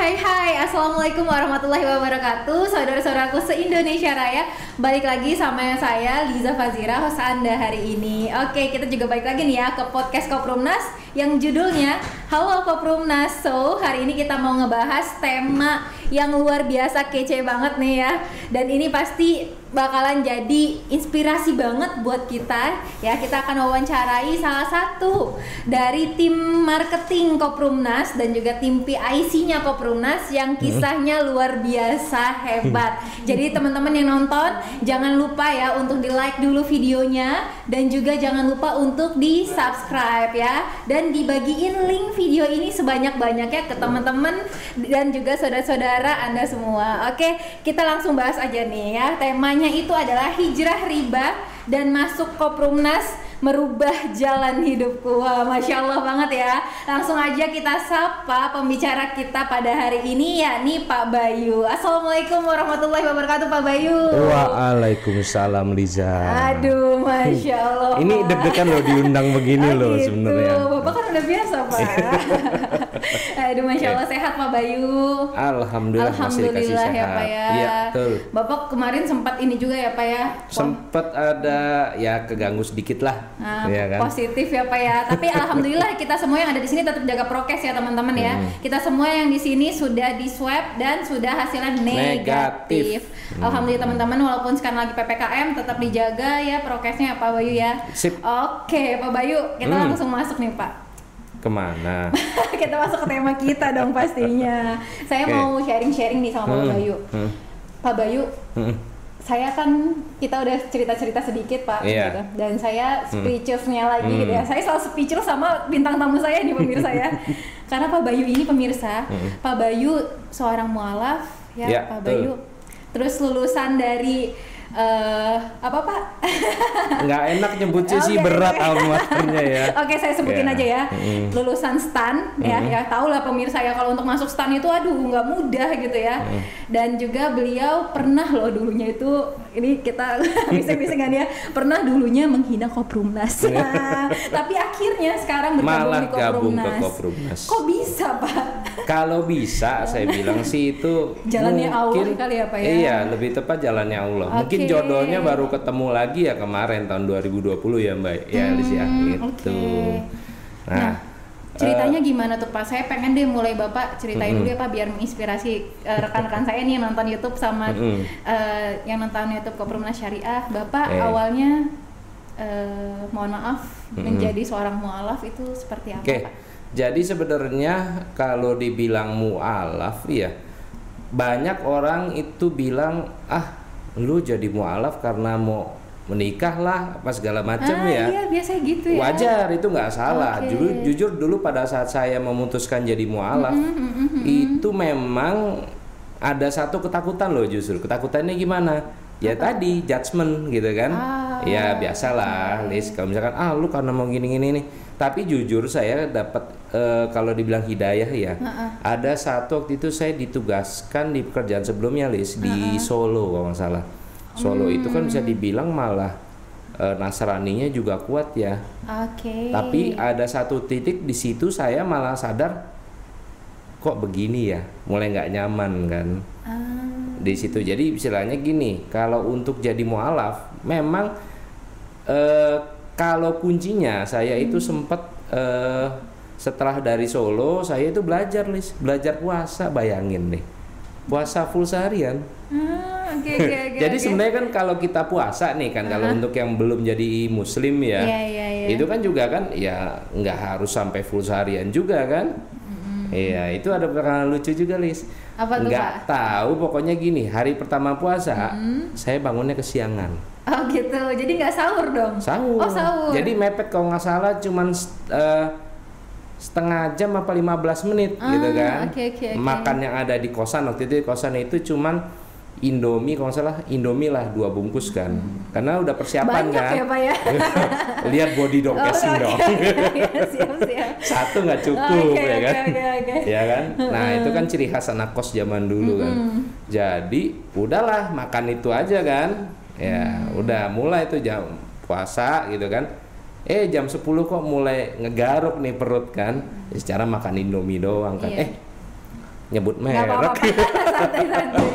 Hai, Assalamualaikum warahmatullahi wabarakatuh. Saudara-saudaraku se-Indonesia Raya, balik lagi sama saya Liza Fazira, host Anda hari ini. Oke, kita juga balik lagi nih ya ke podcast Koprumnas yang judulnya Halo Koprumnas. So, hari ini kita mau ngebahas tema yang luar biasa kece banget nih ya. Dan ini pasti bakalan jadi inspirasi banget buat kita ya. Kita akan wawancarai salah satu dari tim marketing Koprumnas dan juga tim PIC-nya Koprumnas yang kisahnya luar biasa hebat. Jadi teman-teman yang nonton jangan lupa ya untuk di-like dulu videonya dan juga jangan lupa untuk di-subscribe ya, dan dibagiin link video ini sebanyak-banyaknya ke teman-teman dan juga saudara-saudara Anda semua. Oke, kita langsung bahas aja nih ya. Temanya itu adalah hijrah riba dan masuk Koprumnas merubah jalan hidupku. Wah, Masya Allah banget ya. Langsung aja kita sapa pembicara kita pada hari ini, yakni Pak Bayu. Assalamualaikum warahmatullahi wabarakatuh, Pak Bayu. Waalaikumsalam, Liza. Aduh, Masya Allah. Ini deg-degan loh diundang begini loh sebenarnya. Bapak kan udah biasa, Pak. Aduh, Masya Allah, sehat Pak Bayu. Alhamdulillah masih dikasih sehat ya Pak ya. Iya, betul. Bapak kemarin sempat ini juga ya Pak ya. Sempat ada ya keganggu sedikit lah. Nah, ya kan? Positif ya Pak ya. Tapi alhamdulillah kita semua yang ada di sini tetap jaga prokes ya teman-teman ya. Kita semua yang di sini sudah di swab dan sudah hasilnya negatif. Alhamdulillah teman-teman, walaupun sekarang lagi PPKM tetap dijaga ya prokesnya Pak Bayu ya. Sip. Oke Pak Bayu, kita langsung masuk nih Pak. Kemana? Kita masuk ke tema kita dong pastinya. Saya mau sharing-sharing nih sama Pak Bayu. Pak Bayu, saya kan kita udah cerita-cerita sedikit Pak, gitu. Dan saya speechless-nya lagi gitu ya. Saya selalu speechless sama bintang tamu saya nih pemirsa ya. Karena Pak Bayu ini pemirsa, Pak Bayu seorang mualaf ya, Pak Bayu. Terus lulusan dari apa Pak? Nggak enak nyebutnya sih, berat almaternya ya. Oke, saya sebutin aja ya. Lulusan STAN ya tahu lah pemirsa ya, kalau untuk masuk STAN itu aduh nggak mudah gitu ya. Dan juga beliau pernah loh dulunya itu, ini kita bising-bisingan ya, pernah dulunya menghina Koprumnas. Tapi akhirnya sekarang malah bergabung di gabung ke Koprumnas. Kok bisa Pak? Kalau bisa saya bilang sih itu jalannya mungkin, Allah kali ya Pak ya. Iya, lebih tepat jalannya Allah. Mungkin jodohnya baru ketemu lagi ya kemarin tahun 2020 ya Mbak ya, Alicia gitu. Nah, ceritanya gimana tuh Pak? Saya pengen deh mulai Bapak ceritain dulu ya Pak, biar menginspirasi rekan-rekan saya nih yang nonton YouTube sama yang nonton YouTube Koprumnas Syariah. Bapak awalnya mohon maaf menjadi seorang mualaf itu seperti apa Pak? Jadi sebenarnya kalau dibilang mualaf ya, banyak orang itu bilang lu jadi mualaf karena mau menikah lah apa segala macam ya. Iya, biasanya gitu ya. Wajar, itu nggak salah. Jujur dulu pada saat saya memutuskan jadi mualaf itu memang ada satu ketakutan loh justru. Ketakutannya gimana? Ya tadi judgement gitu kan. Ya biasalah, Lis. Kalau misalkan lu karena mau gini-gini nih. Tapi jujur saya dapat kalau dibilang hidayah ya. Ada satu waktu itu saya ditugaskan di pekerjaan sebelumnya, Lis, di Solo kalau nggak salah. Solo itu kan bisa dibilang malah Nasraninya juga kuat ya. Tapi ada satu titik di situ saya malah sadar kok begini ya, mulai nggak nyaman kan. Di situ jadi istilahnya gini, kalau untuk jadi mualaf memang kalau kuncinya saya itu sempat setelah dari Solo saya itu belajar puasa, bayangin deh, puasa full seharian. Jadi sebenarnya kan kalau kita puasa nih kan, kalau untuk yang belum jadi muslim ya, itu kan juga kan ya nggak harus sampai full seharian juga kan. Iya, itu ada perkara lucu juga, Lis. Apa tuh, nggak tahu, pokoknya gini, hari pertama puasa saya bangunnya kesiangan. Oh gitu, jadi nggak sahur dong? Sahur. Oh sahur. Jadi mepet kalau nggak salah cuman setengah jam apa 15 menit gitu kan. Makan yang ada di kosan waktu itu, di kosan itu cuman Indomie, kalau nggak salah Indomie lah 2 bungkus kan. Karena udah persiapan banyak kan. Ya, Pak ya? Lihat body dong, casing dong. Siap. Satu nggak cukup ya kan. Ya kan. Nah itu kan ciri khas anak kos zaman dulu kan. Jadi udahlah makan itu aja kan. Ya udah mulai tuh jam puasa gitu kan. Jam 10 kok mulai ngegaruk nih perut kan. Secara makan Indomie doang kan. nyebut Nggak merek. apa-apa. Santai-santai.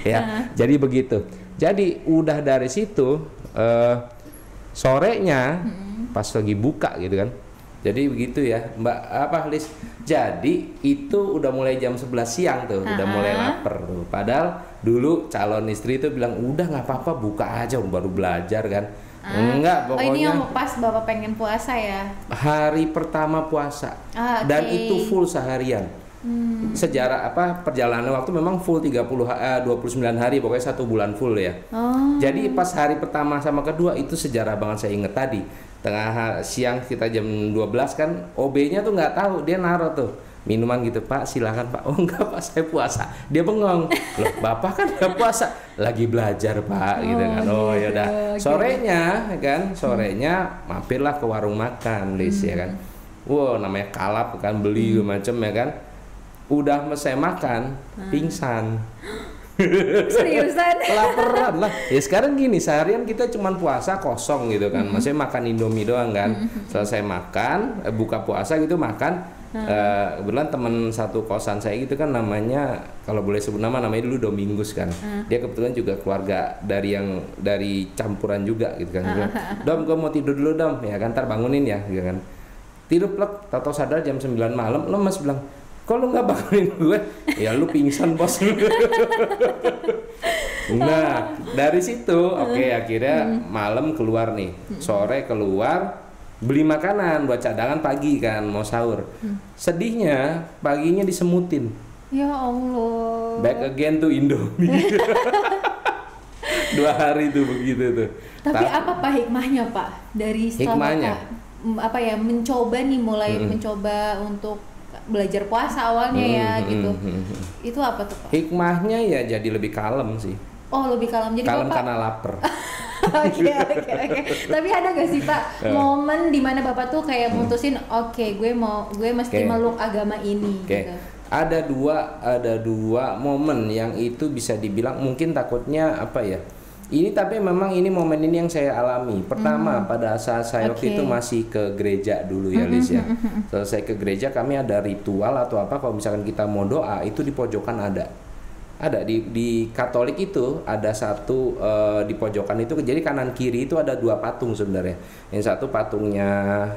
Ya, jadi begitu. Jadi udah dari situ sorenya pas lagi buka gitu kan. Jadi begitu ya, Mbak Liz. Jadi itu udah mulai jam 11 siang tuh, udah mulai lapar tuh. Padahal dulu calon istri itu bilang, "Udah nggak apa-apa, buka aja, baru belajar kan." Enggak, pokoknya. Oh, ini yang pas Bapak pengen puasa ya? Hari pertama puasa. Dan itu full seharian. Sejarah perjalanan waktu memang full 29 hari, pokoknya 1 bulan full ya. Jadi pas hari pertama sama kedua itu sejarah banget, saya inget tadi tengah siang kita jam 12 kan, OB-nya tuh nggak tahu, dia naruh tuh minuman gitu, "Pak silakan Pak." "Oh enggak Pak, saya puasa." Dia bengong, "Loh Bapak kan nggak puasa." "Lagi belajar Pak," gitu kan. "Oh ya udah." Sorenya mampirlah ke warung makan, Liz ya kan. Wow, namanya kalap kan, beli macam ya kan. Udah selesai makan, pingsan. Seriusan? Laparan lah. Ya sekarang gini, seharian kita cuman puasa kosong gitu kan. Maksudnya makan Indomie doang kan. Selesai makan, buka puasa gitu makan. Kebetulan teman satu kosan saya gitu kan, namanya, kalau boleh sebut nama, namanya dulu Domingus kan. Dia kebetulan juga keluarga dari campuran juga gitu kan. "Dom, gue mau tidur dulu Dom." Ya kan, ntar bangunin ya gitu kan. Tidur plek, tahu sadar jam 9 malam. Lo Mas bilang, "Kok lu nggak bangunin gue?" "Ya lu pingsan Bos." Nah dari situ akhirnya malam keluar nih, sore keluar beli makanan buat cadangan pagi kan, mau sahur. Sedihnya paginya disemutin. Ya Allah. Back again to Indomie. 2 hari tuh begitu tuh. Tapi apa Pak hikmahnya Pak dari setelah Bapak mencoba nih, mulai mencoba untuk belajar puasa awalnya ya gitu. Itu apa tuh Pak? Hikmahnya ya jadi lebih kalem sih. Oh, lebih kalem. Jadi kalem Bapak karena lapar. Oke. Tapi ada gak sih Pak momen dimana Bapak tuh kayak mutusin, gue mesti meluk agama ini gitu. Ada dua momen yang itu bisa dibilang mungkin takutnya ini, tapi memang ini momen ini yang saya alami. Pertama pada saat saya waktu itu masih ke gereja dulu ya Liz ya. Selesai ke gereja kami ada ritual atau apa, kalau misalkan kita mau doa itu di pojokan ada di Katolik itu ada satu di pojokan itu, jadi kanan kiri itu ada 2 patung sebenarnya. Yang satu patungnya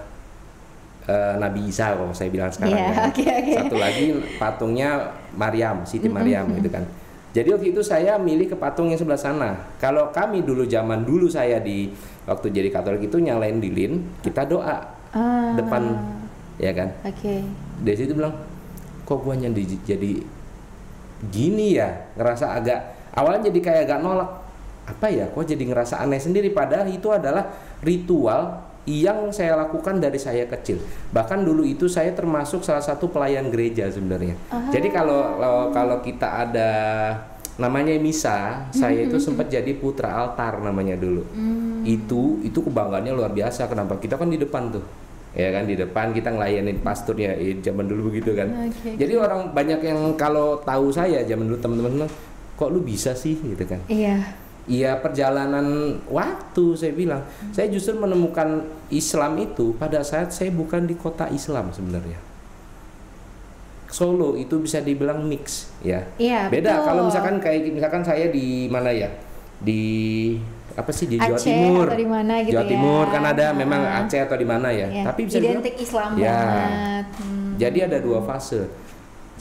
Nabi Isa kalau saya bilang sekarang Satu lagi patungnya Maryam, Siti Maryam gitu kan. Jadi waktu itu saya milih ke patung yang sebelah sana. Kalau kami dulu zaman dulu saya waktu jadi Katolik itu nyalain lilin, kita doa depan ya kan. Dari situ bilang, "Kok gua jadi gini ya?" Ngerasa awalnya jadi kayak agak nolak. Kok jadi ngerasa aneh sendiri, padahal itu adalah ritual yang saya lakukan dari saya kecil. Bahkan dulu itu saya termasuk salah satu pelayan gereja sebenarnya. Jadi kalau kita ada namanya misa, saya itu sempat jadi putra altar namanya dulu. Itu kebanggaannya luar biasa. Kenapa? Kita kan di depan tuh. Ya kan, di depan kita ngelayanin pasturnya, zaman dulu begitu kan. Jadi orang banyak yang kalau tahu saya zaman dulu, teman-teman, "Kok lu bisa sih?" gitu kan. Iya, perjalanan waktu saya bilang. Saya justru menemukan Islam itu pada saat saya bukan di kota Islam sebenarnya. Solo itu bisa dibilang mix ya. Beda betul. Kalau misalkan saya di mana ya? Di di Jawa Aceh Timur atau di mana gitu. Jawa Timur kan ada memang Aceh atau di mana ya. Tapi bisa identik Islam banget. Jadi ada 2 fase.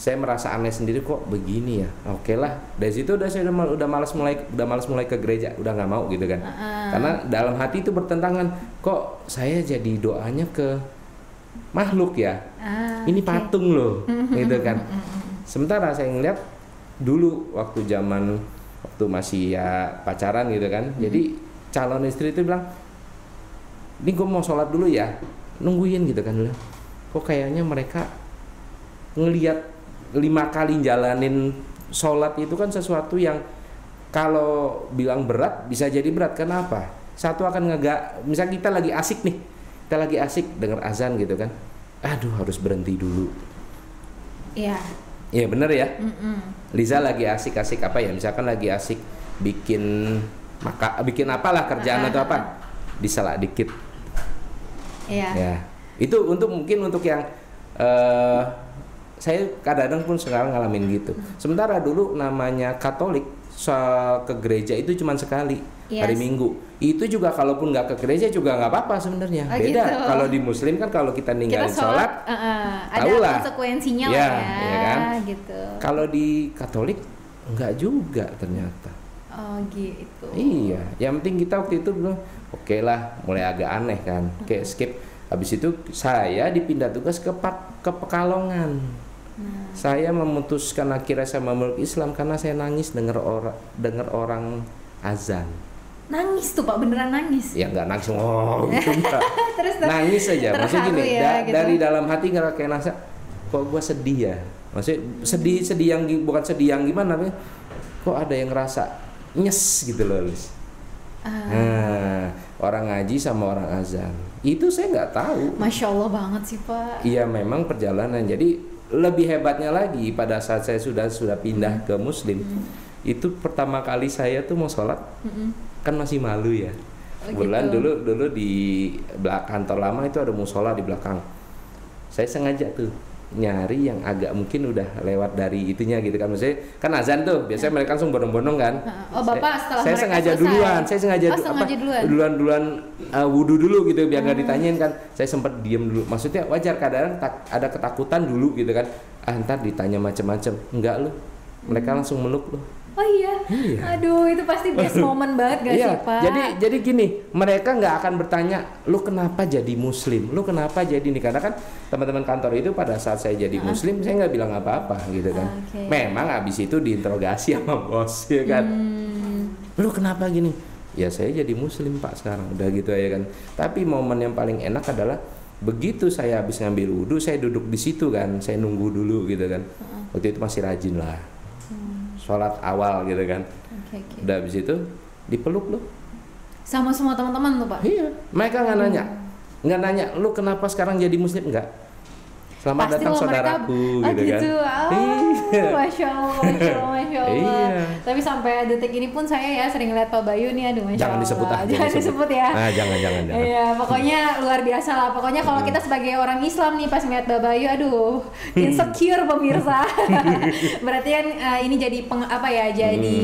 Saya merasa aneh sendiri, kok begini ya. Oke lah, dari situ saya udah malas mulai ke gereja, udah nggak mau gitu kan. Karena dalam hati itu bertentangan, kok saya jadi doanya ke makhluk ya. Ini patung loh, gitu kan. Sementara saya ngeliat dulu waktu masih ya pacaran gitu kan. Jadi calon istri itu bilang, "Ini gue mau sholat dulu ya." Nungguin gitu kan. Kok kayaknya mereka ngelihat 5 kali jalanin sholat itu kan sesuatu yang kalau bilang berat bisa jadi berat. Kenapa? Satu akan misal kita lagi asik dengar azan gitu kan, aduh harus berhenti dulu. Iya bener ya. Liza lagi asik-asik misalkan lagi asik bikin apalah kerjaan atau apa, diselak dikit. Ya itu mungkin untuk yang saya kadang-kadang pun sekarang ngalamin gitu. Sementara dulu namanya Katolik ke gereja itu cuma sekali hari Minggu. Itu juga kalaupun nggak ke gereja juga nggak apa-apa sebenarnya. Beda gitu. Kalau di Muslim kan kalau kita ninggalin sholat, ada konsekuensinya lah ya kan? Gitu. Kalau di Katolik nggak juga ternyata. Oh gitu. Iya, yang penting kita waktu itu bilang oke lah, mulai agak aneh kan, kayak skip. Habis itu saya dipindah tugas ke Pekalongan. Saya memutuskan akhirnya saya memeluk Islam karena saya nangis dengar orang azan. Nangis tuh Pak, beneran nangis? Ya nggak nangis, gitu enggak. terus nangis aja, maksudnya gini, gitu. dari dalam hati nggak kayak nasa, kok gue sedih ya, maksudnya sedih yang bukan sedih yang gimana, kok ada yang ngerasa nyes gitu loh, Lis. Orang ngaji sama orang azan, itu saya nggak tahu. Masya Allah banget sih Pak. Iya memang perjalanan, jadi lebih hebatnya lagi pada saat saya sudah pindah ke Muslim, itu pertama kali saya tuh mau sholat, kan masih malu ya. Bulan gitu. dulu di belakang kantor lama itu ada musola di belakang. Saya sengaja tuh nyari yang agak mungkin udah lewat dari itunya gitu kan, maksudnya kan azan tuh biasanya mereka langsung bondong-bondong kan. Oh Bapak setelah saya sengaja selesai. duluan, saya sengaja duluan wudhu dulu gitu biar nggak ditanyain kan. Saya sempat diem dulu, maksudnya wajar kadang ada ketakutan dulu gitu kan. Ntar ditanya macam-macam, enggak loh, mereka langsung meluk loh. Oh iya. Aduh itu pasti best moment banget gak sih Pak? Jadi gini, mereka nggak akan bertanya, lu kenapa jadi Muslim, lu kenapa jadi ini, karena kan teman-teman kantor itu pada saat saya jadi Muslim, saya nggak bilang apa-apa gitu kan. Memang abis itu diinterogasi sama bos ya kan, lu kenapa gini? Ya saya jadi Muslim Pak sekarang, udah gitu ya kan. Tapi momen yang paling enak adalah begitu saya habis ngambil wudhu, saya duduk di situ kan, saya nunggu dulu gitu kan. Waktu itu masih rajin lah. Sholat awal gitu kan. Udah habis itu dipeluk loh. Sama semua teman-teman tuh Pak? Iya, mereka nggak nanya, lu kenapa sekarang jadi Muslim, enggak. Selamat datang saudaraku gitu kan. Masya Allah. Iya. Tapi sampai detik ini pun saya ya sering lihat Pak Bayu nih, aduh Masya jangan Allah. Jangan disebut ya. Jangan. Iya, pokoknya luar biasa lah. Pokoknya kalau kita sebagai orang Islam nih pas ngeliat Pak Bayu, aduh insecure pemirsa. Berarti kan ini jadi jadi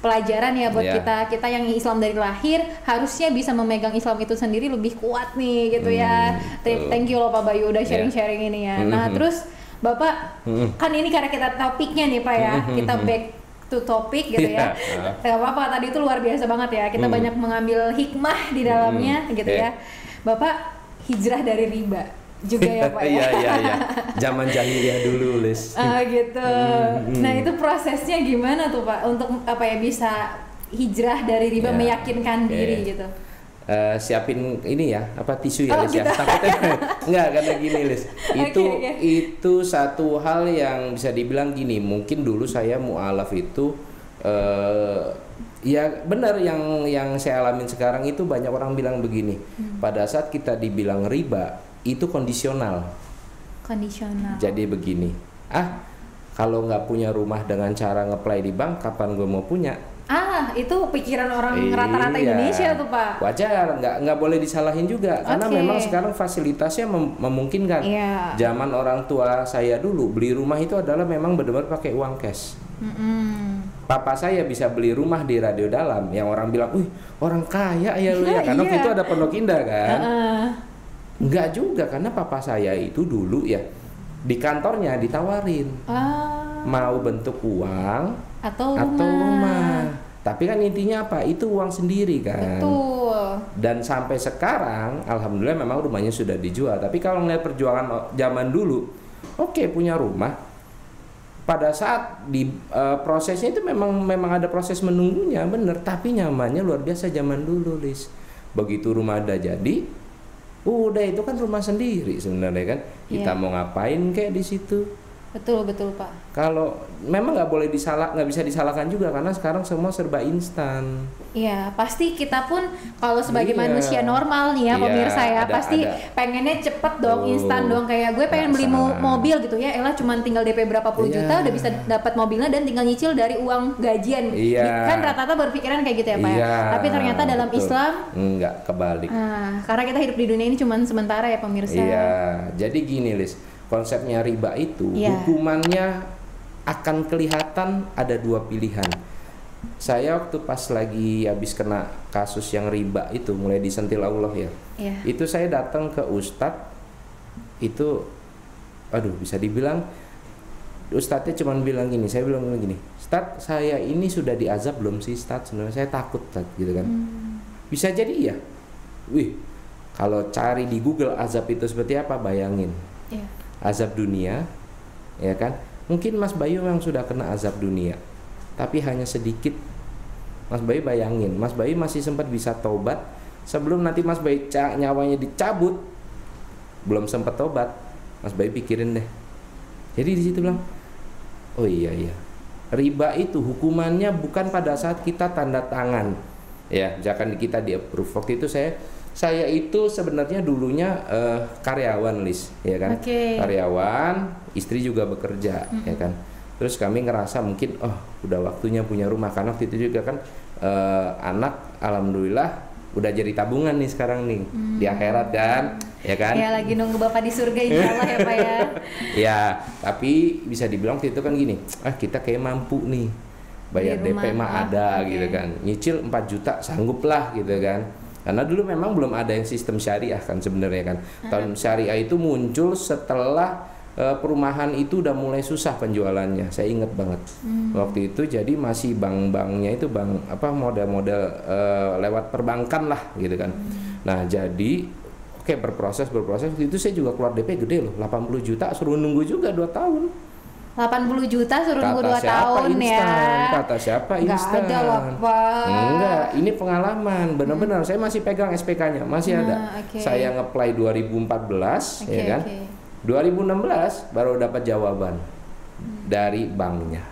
pelajaran ya buat kita yang Islam dari lahir, harusnya bisa memegang Islam itu sendiri lebih kuat nih gitu ya. Thank you loh Pak Bayu udah sharing-sharing ini ya. Nah terus Bapak kan ini karena kita topiknya nih Pak ya, kita back to topic gitu ya. Gak apa-apa, tadi itu luar biasa banget ya, kita banyak mengambil hikmah di dalamnya gitu ya. Bapak hijrah dari riba juga ya Pak ya. Iya. Zaman jahiliyah dulu, Lis. Gitu. Nah, itu prosesnya gimana tuh Pak untuk bisa hijrah dari riba, meyakinkan diri gitu. Siapin ini ya, tisu ya, Lis gitu. ya. Takutnya enggak, karena gini, Lis. Itu satu hal yang bisa dibilang gini, mungkin dulu saya mu'alaf itu ya benar yang saya alamin sekarang itu banyak orang bilang begini. Pada saat kita dibilang riba itu kondisional. Jadi begini, kalau nggak punya rumah dengan cara ngeplay di bank, kapan gue mau punya? Itu pikiran orang rata-rata Indonesia tuh Pak. Wajar, nggak boleh disalahin juga, karena memang sekarang fasilitasnya memungkinkan. Zaman orang tua saya dulu beli rumah itu adalah memang benar-benar pakai uang cash. Papa saya bisa beli rumah di Radio Dalam, yang orang bilang, orang kaya ya lu ya, karena waktu itu ada Pondok Indah kan. Enggak juga, karena papa saya itu dulu ya di kantornya ditawarin mau bentuk uang atau rumah. Tapi kan intinya apa? Itu uang sendiri kan. Betul. Dan sampai sekarang alhamdulillah memang rumahnya sudah dijual. Tapi kalau ngeliat perjuangan zaman dulu, punya rumah. Pada saat di prosesnya itu memang ada proses menunggunya, bener. Tapi nyamannya luar biasa zaman dulu, Lis. Begitu rumah ada jadi, udah itu kan rumah sendiri sebenarnya kan. Kita mau ngapain kayak di situ. Betul Pak. Kalau memang nggak bisa disalahkan juga karena sekarang semua serba instan. Iya, pasti kita pun kalau sebagai manusia normal nih ya pemirsa ya, pasti pengennya cepet dong, instan dong. Kayak gue pengen beli mobil gitu ya, elah cuman tinggal DP berapa puluh juta udah bisa dapat mobilnya dan tinggal nyicil dari uang gajian. Kan rata-rata berpikiran kayak gitu ya Pak ya. Tapi ternyata dalam Islam enggak, kebalik. Karena kita hidup di dunia ini cuman sementara ya pemirsa. Iya, jadi gini Lis. konsepnya riba itu, hukumannya akan kelihatan ada dua pilihan. Saya waktu pas lagi habis kena kasus yang riba itu, mulai disentil Allah ya, itu saya datang ke Ustadz, itu aduh bisa dibilang Ustadznya cuma bilang gini, saya bilang gini, Ustadz saya ini sudah diazab belum sih Ustadz, sebenarnya saya takut Ustadz, gitu kan. Bisa jadi ya, wih kalau cari di Google azab itu seperti apa, bayangin azab dunia, ya kan. Mungkin Mas Bayu yang sudah kena azab dunia, tapi hanya sedikit. Mas Bayu bayangin, Mas Bayu masih sempat bisa taubat sebelum nanti Mas Bayu nyawanya dicabut, belum sempat taubat. Mas Bayu pikirin deh. Jadi di situ bilang, oh iya, riba itu hukumannya bukan pada saat kita tanda tangan, ya, misalkan kita di approve. Waktu itu saya itu sebenarnya dulunya karyawan, Lis, ya kan, karyawan, istri juga bekerja, ya kan. Terus kami ngerasa mungkin udah waktunya punya rumah, karena waktu itu juga kan anak alhamdulillah udah jadi tabungan nih sekarang nih di akhirat kan, ya kan? Ya lagi nunggu Bapak di surga insyaallah ya Pak ya. Ya, tapi bisa dibilang itu kan gini, kita kayak mampu nih bayar DP mah ada gitu kan, nyicil 4 juta sanggup lah gitu kan. Karena dulu memang belum ada yang sistem syariah kan sebenarnya kan. Tahun syariah itu muncul setelah perumahan itu udah mulai susah penjualannya. Saya ingat banget waktu itu, jadi masih bank-banknya itu model-model lewat perbankan lah gitu kan. Nah jadi berproses itu saya juga keluar DP gede loh, 80 juta, suruh nunggu juga 2 tahun. 80 juta suruh nunggu 2 tahun instan, ya. Kata siapa instan? Nggak ada loh Pak. Enggak, ini pengalaman benar-benar. Saya masih pegang SPK-nya, masih ada. Saya nge-apply 2014, ya kan. 2016 baru dapat jawaban dari banknya.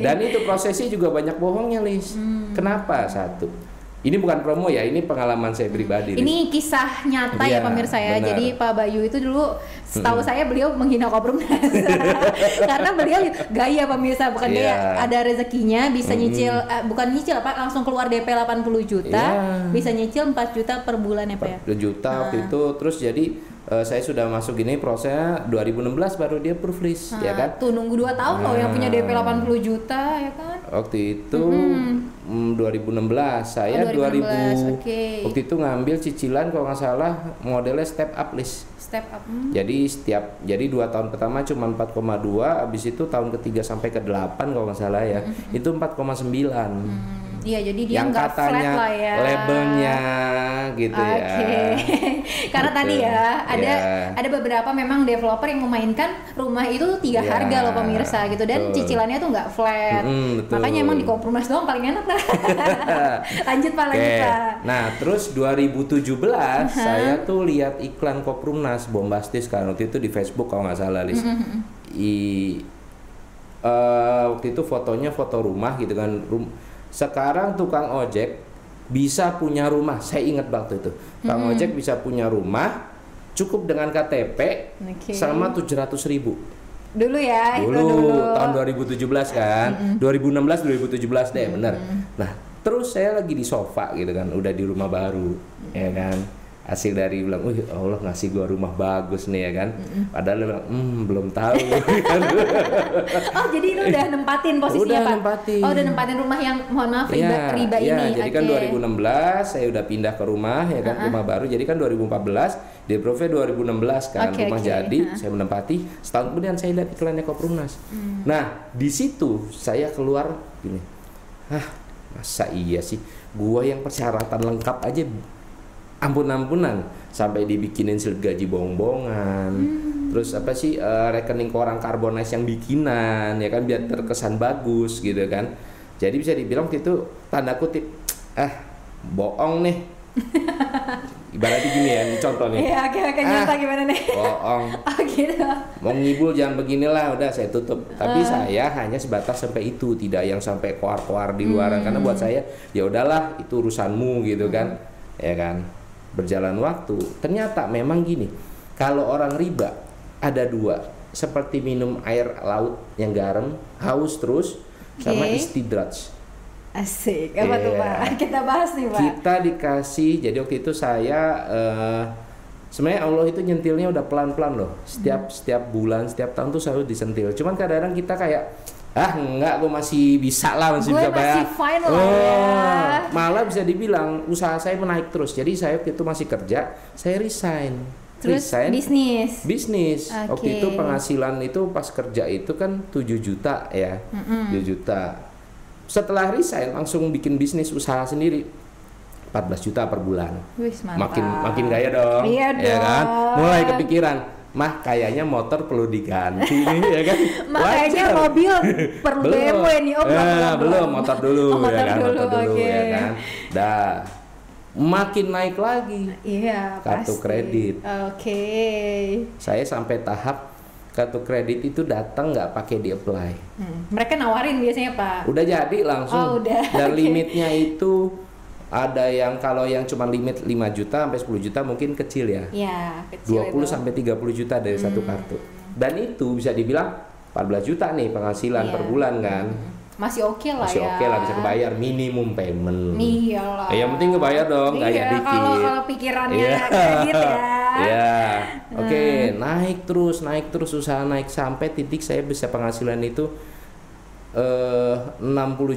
Dan itu prosesnya juga banyak bohongnya, Lis. Kenapa? Satu, ini bukan promo ya, ini pengalaman saya pribadi. Ini kisah nyata ya pemirsa ya. Benar. Jadi Pak Bayu itu dulu, setahu saya beliau menghina Koprumnas karena beliau gaya pemirsa, bukan gaya, ada rezekinya bisa nyicil, bukan nyicil langsung keluar DP 80 juta, bisa nyicil 4 juta per bulan ya Pak ya. 4 juta waktu itu, terus jadi saya sudah masuk gini prosesnya 2016 baru dia approve, List, ya kan. Tuh nunggu 2 tahun loh yang punya DP 80 juta ya kan. Waktu itu 2016 saya 2000 waktu itu ngambil cicilan kalau nggak salah modelnya step up, List. Step up. Jadi 2 tahun pertama cuma 4,2, habis itu tahun ketiga sampai ke 8 kalau nggak salah ya. Itu 4,9. Iya, jadi dia yang nggak flat lah ya. Labelnya gitu ya. Karena gitu. Tadi ya ada beberapa memang developer yang memainkan rumah itu 3 harga loh pemirsa gitu, dan cicilannya tuh nggak flat. Makanya emang di Koprumnas doang paling enak lah. Lanjut Pak. Nah, terus 2017 saya tuh lihat iklan Koprumnas bombastis kan waktu itu di Facebook kalau nggak salah, Lis. Waktu itu fotonya foto rumah gitu kan. Sekarang tukang ojek bisa punya rumah, saya ingat waktu itu. Tukang ojek bisa punya rumah cukup dengan KTP sama 700.000. Dulu ya, dulu tahun 2017 kan. 2016 2017 deh, bener. Nah, terus saya lagi di sofa gitu kan, udah di rumah baru, ya kan. Asik dari bilang, Allah ngasih gua rumah bagus nih ya kan. Padahal bilang, belum tahu. Oh, jadi lu udah nempatin posisinya Pak? Nempatin. Oh, udah nempatin rumah yang mohon maaf riba ini. Jadi kan 2016 saya udah pindah ke rumah ya kan, rumah baru. Jadi kan 2014, di Prove 2016 kan rumah jadi, saya menempati. Setahun kemudian saya lihat iklannya Koprumnas. Nah, di situ saya keluar gini. Masa iya sih gua yang persyaratan lengkap aja ampun-ampunan, sampai dibikinin slip gaji bohong-bohongan, terus rekening koran Karbonais yang bikinan ya kan, biar terkesan bagus gitu kan. Jadi bisa dibilang itu tanda kutip bohong nih. Ibaratnya gini ya, ini contoh nih. Iya, oke, nyata gimana nih? Bohong. Oh gitu. Mau ngibul jangan beginilah, udah saya tutup. Tapi saya hanya sebatas sampai itu, tidak yang sampai koar-koar di luaran. Karena buat saya ya udahlah, itu urusanmu gitu kan. Ya kan. Berjalan waktu, ternyata memang gini. Kalau orang riba ada dua, seperti minum air laut yang garam, haus terus, sama istidraj. Asik, apa tuh Pak? Kita bahas nih Pak. Kita dikasih, jadi waktu itu saya Sebenarnya Allah itu nyentilnya udah pelan-pelan loh. Setiap bulan, setiap tahun tuh selalu disentil. Cuman kadang-kadang kita kayak enggak, gue masih bisa lah, masih bisa bayar. Masih fine lah ya. Malah bisa dibilang usaha saya menaik terus. Jadi saya waktu itu masih kerja, saya resign. Terus bisnis. Okay. Waktu itu penghasilan itu pas kerja itu kan 7 juta ya. 7 juta. Setelah resign langsung bikin bisnis usaha sendiri. 14 juta per bulan. Wih, makin gaya dong. Iya dong. Ya kan? Mulai kepikiran, mah kayaknya motor perlu diganti nih ya kan. Makanya mobil perlu BMW nih. Belum, motor dulu ya kan. Motor dulu ya kan. Dah. Makin naik lagi. Iya, kartu pasti. Kredit. Oke. Saya sampai tahap kartu kredit itu datang nggak pakai di apply. Mereka nawarin biasanya, Pak. Udah jadi langsung. Oh, udah. Dan limitnya itu ada yang kalau yang cuma limit 5 juta sampai 10 juta mungkin kecil ya. Iya, kecil 20 sampai 30 juta dari satu kartu. Dan itu bisa dibilang 14 juta nih penghasilan per bulan kan. Masih oke lah Masih ya. oke lah, bisa kebayar minimum payment. Iyalah. Yang penting kebayar dong, kayak dikit. Kalau pikirannya kredit ya. Iya. Oke, naik terus usaha naik sampai titik saya bisa penghasilan itu 60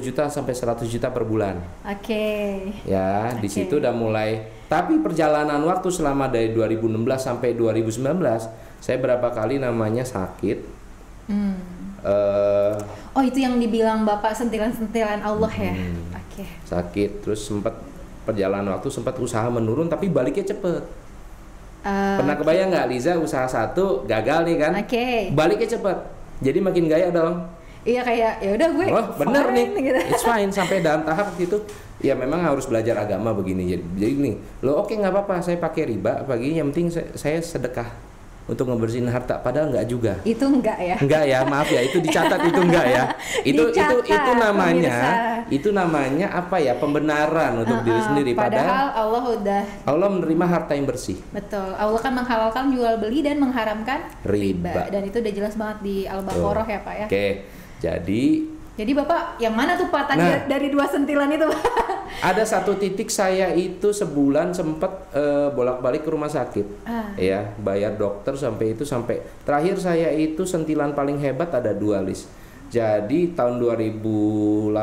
juta sampai 100 juta per bulan. Oke. Ya, di situ udah mulai. Tapi perjalanan waktu selama dari 2016 sampai 2019, saya berapa kali namanya sakit. Oh, itu yang dibilang Bapak sentilan-sentilan Allah ya. Oke. Sakit, terus sempat perjalanan waktu sempat usaha menurun tapi baliknya cepet. Pernah kebayang nggak Liza usaha satu gagal nih kan? Baliknya cepet. Jadi makin gaya dong. Iya, kayak ya udah gue. Oh, bener nih. Gitu. It's fine sampai dalam tahap gitu. Ya memang harus belajar agama begini. Jadi nih, lo oke nggak apa-apa saya pakai riba pagi, yang penting saya sedekah untuk ngebersihin harta, padahal nggak juga. Itu enggak ya? Enggak ya, maaf ya, itu dicatat itu enggak ya. Itu namanya apa ya? Pembenaran untuk diri sendiri. Padahal Allah menerima harta yang bersih. Betul. Allah kan menghalalkan jual beli dan mengharamkan riba. Dan itu udah jelas banget di Al-Baqarah ya, Pak ya. Oke. Jadi Bapak yang mana tuh Pak tadi dari 2 sentilan itu? Ada satu titik saya itu sebulan sempat bolak-balik ke rumah sakit. Ya, bayar dokter sampai terakhir saya itu sentilan paling hebat ada 2 list. Jadi tahun 2019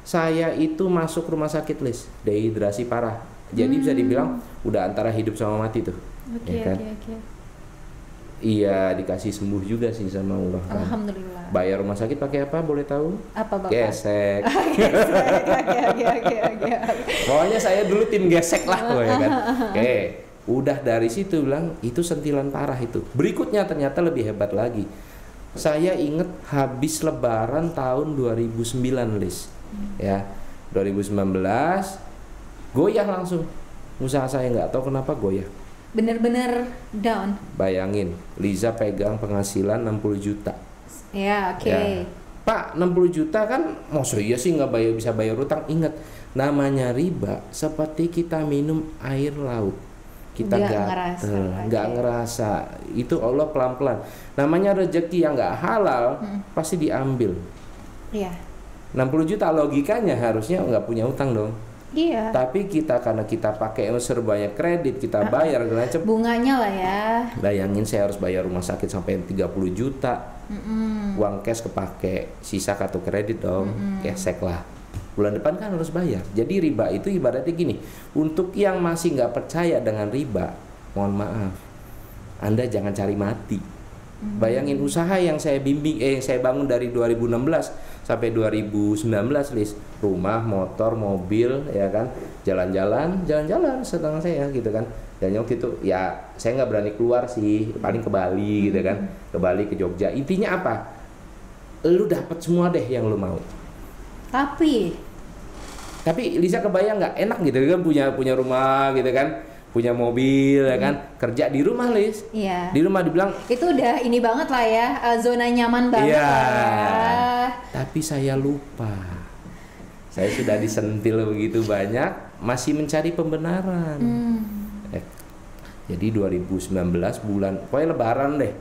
saya itu masuk rumah sakit list dehidrasi parah. Jadi bisa dibilang udah antara hidup sama mati tuh. Oke. Iya, dikasih sembuh juga sih sama Allah kan. Alhamdulillah. Bayar rumah sakit pakai apa boleh tahu? Apa Bapak? Gesek. Oke. Pokoknya saya dulu tim gesek lah ya kan. Oke, udah dari situ bilang itu sentilan parah itu. Berikutnya ternyata lebih hebat lagi. Saya inget habis lebaran tahun 2009 Lis. Ya, 2019 goyah langsung. Usaha saya nggak tahu kenapa goyah. Bener-bener down. Bayangin, Liza pegang penghasilan 60 juta. Ya, oke. Ya. Pak, 60 juta kan, maksud iya sih nggak bisa bayar utang. Ingat, namanya riba seperti kita minum air laut. Kita nggak ngerasa. Itu Allah pelan-pelan. Namanya rezeki yang nggak halal pasti diambil. Iya. 60 juta logikanya harusnya nggak punya utang dong. Iya. Tapi karena kita pakai banyak kredit, kita bayar bunganya lah ya. Bayangin saya harus bayar rumah sakit sampai 30 juta. Uang cash kepake, sisa kartu kredit dong. Gesek lah. Bulan depan kan harus bayar. Jadi riba itu ibaratnya gini. Untuk yang masih nggak percaya dengan riba, mohon maaf, Anda jangan cari mati. Bayangin usaha yang saya saya bangun dari 2016 sampai 2019 Lis, rumah, motor, mobil, ya kan, jalan-jalan setengah saya gitu kan. Dan waktu itu ya saya nggak berani keluar sih, paling ke Bali gitu kan, ke Bali, ke Jogja. Intinya apa? Lu dapat semua deh yang lu mau. Tapi Lisa kebayang nggak enak gitu kan, punya rumah gitu kan, punya mobil ya kan, kerja di rumah Lis. Iya. Di rumah dibilang itu udah ini banget lah ya, zona nyaman banget lah ya. Tapi saya lupa. Saya sudah disentil begitu banyak, masih mencari pembenaran. Jadi 2019 bulan, pokoknya lebaran deh,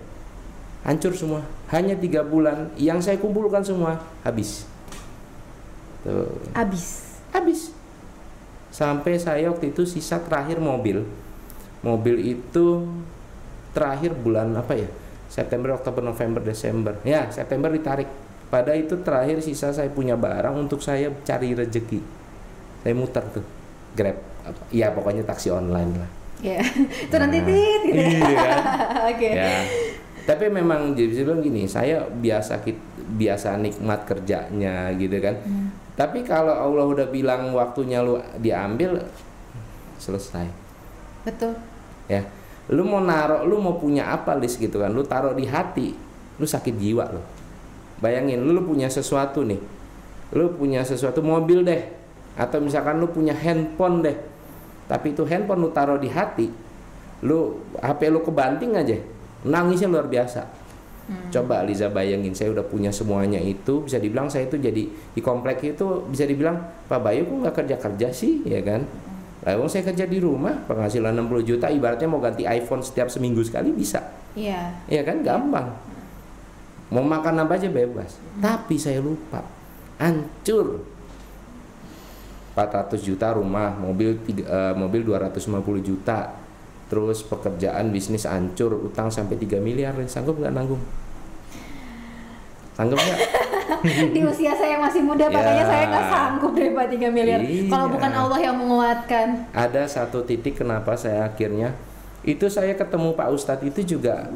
hancur semua. Hanya 3 bulan yang saya kumpulkan semua habis. Tuh. Habis. sampai saya waktu itu sisa terakhir mobil itu terakhir bulan apa ya, September, Oktober, November, Desember ya, September ditarik. Pada itu terakhir sisa saya punya barang untuk saya cari rezeki. Saya muter tuh Grab, ya pokoknya taksi online lah. Ya, itu nanti gitu. Iya kan? Oke. Ya. Tapi memang jadi bilang gini, saya biasa nikmat kerjanya gitu kan. Tapi kalau Allah udah bilang waktunya lu diambil, selesai. Betul. Ya. Lu mau punya apa list gitu kan? Lu taruh di hati, lu sakit jiwa lo. Bayangin, lu punya sesuatu nih. Lu punya sesuatu mobil deh, atau misalkan lu punya handphone deh. Tapi itu handphone lu taruh di hati, HP lu kebanting aja, nangisnya luar biasa. Coba Liza bayangin, saya udah punya semuanya itu, bisa dibilang saya itu jadi di komplek itu bisa dibilang, Pak Bayu kok nggak kerja sih, ya kan? Lalu saya kerja di rumah, penghasilan 60 juta, ibaratnya mau ganti iPhone setiap seminggu sekali bisa. Iya. Iya kan, gampang. Mau makan apa aja bebas. Tapi saya lupa, hancur. 400 juta rumah, mobil 250 juta. Terus pekerjaan bisnis hancur, utang sampai 3 miliar. Sanggup nggak nanggung? Sanggup nggak? Di usia saya masih muda, makanya saya nggak sanggup deh Pak 3 miliar. Iya. Kalau bukan Allah yang menguatkan. Ada satu titik kenapa saya akhirnya itu saya ketemu Pak Ustadz itu juga